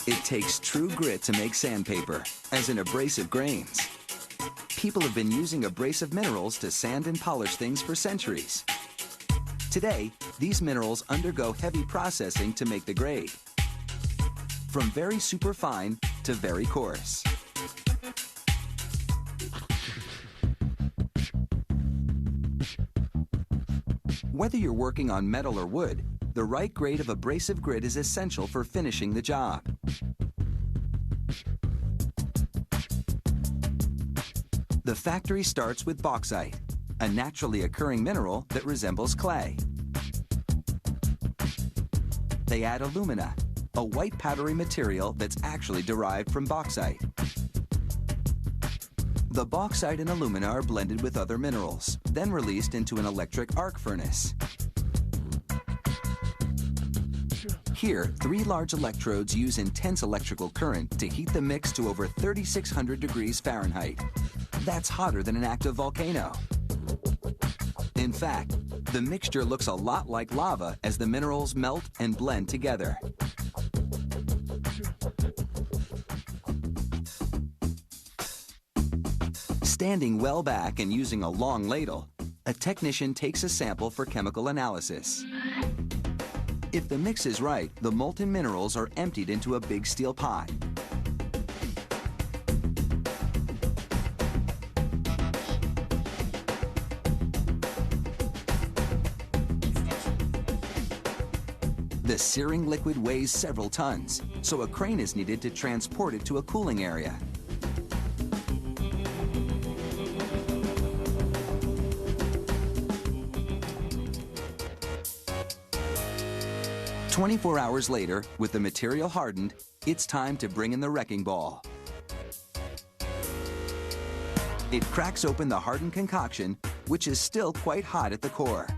It takes true grit to make sandpaper, as in abrasive grains. People have been using abrasive minerals to sand and polish things for centuries. Today, these minerals undergo heavy processing to make the grade, from very superfine to very coarse. Whether you're working on metal or wood, the right grade of abrasive grit is essential for finishing the job. The factory starts with bauxite, a naturally occurring mineral that resembles clay. They add alumina, a white powdery material that's actually derived from bauxite. The bauxite and alumina are blended with other minerals, then released into an electric arc furnace. Here, 3 large electrodes use intense electrical current to heat the mix to over 3,600 degrees Fahrenheit. That's hotter than an active volcano. In fact, the mixture looks a lot like lava as the minerals melt and blend together. Standing well back and using a long ladle, a technician takes a sample for chemical analysis. If the mix is right, the molten minerals are emptied into a big steel pot. The searing liquid weighs several tons, so a crane is needed to transport it to a cooling area. "24 hours later, with the material hardened, it's time to bring in the wrecking ball. It cracks open the hardened concoction, which is still quite hot at the core.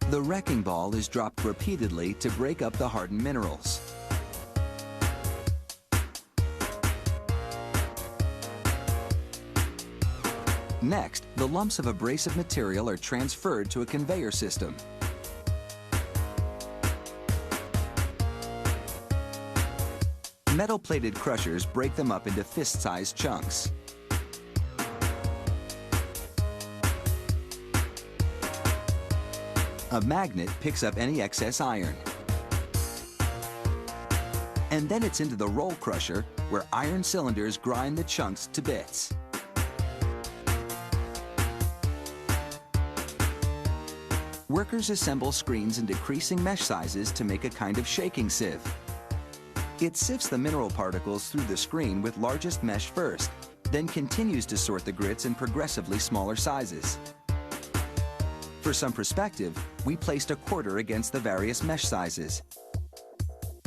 The wrecking ball is dropped repeatedly to break up the hardened minerals. Next, the lumps of abrasive material are transferred to a conveyor system. Metal-plated crushers break them up into fist-sized chunks. A magnet picks up any excess iron. And then it's into the roll crusher, where iron cylinders grind the chunks to bits. Workers assemble screens in decreasing mesh sizes to make a kind of shaking sieve. It sifts the mineral particles through the screen with largest mesh first, then continues to sort the grits in progressively smaller sizes. For some perspective, we placed a quarter against the various mesh sizes.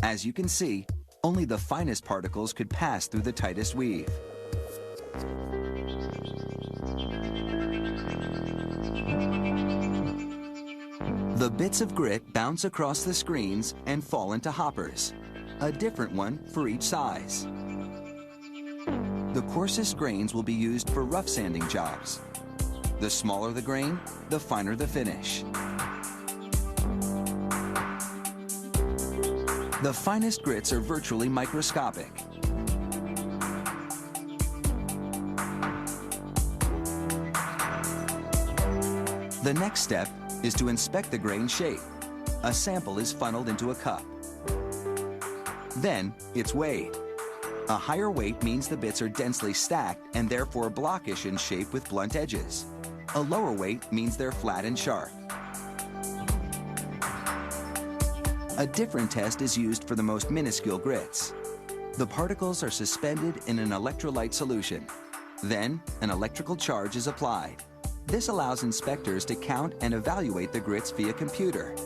As you can see, only the finest particles could pass through the tightest weave. The bits of grit bounce across the screens and fall into hoppers, a different one for each size. The coarsest grains will be used for rough sanding jobs. The smaller the grain, the finer the finish. The finest grits are virtually microscopic. The next step is to inspect the grain shape. A sample is funneled into a cup. Then it's weighed. A higher weight means the bits are densely stacked and therefore blockish in shape with blunt edges. A lower weight means they're flat and sharp. A different test is used for the most minuscule grits. The particles are suspended in an electrolyte solution. Then, an electrical charge is applied. This allows inspectors to count and evaluate the grits via computer.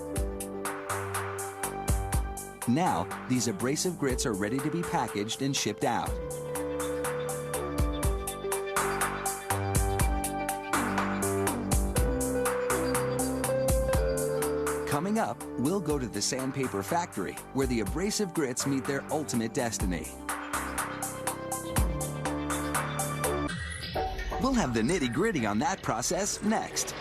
Now, these abrasive grits are ready to be packaged and shipped out. Coming up, we'll go to the sandpaper factory, where the abrasive grits meet their ultimate destiny. We'll have the nitty-gritty on that process next.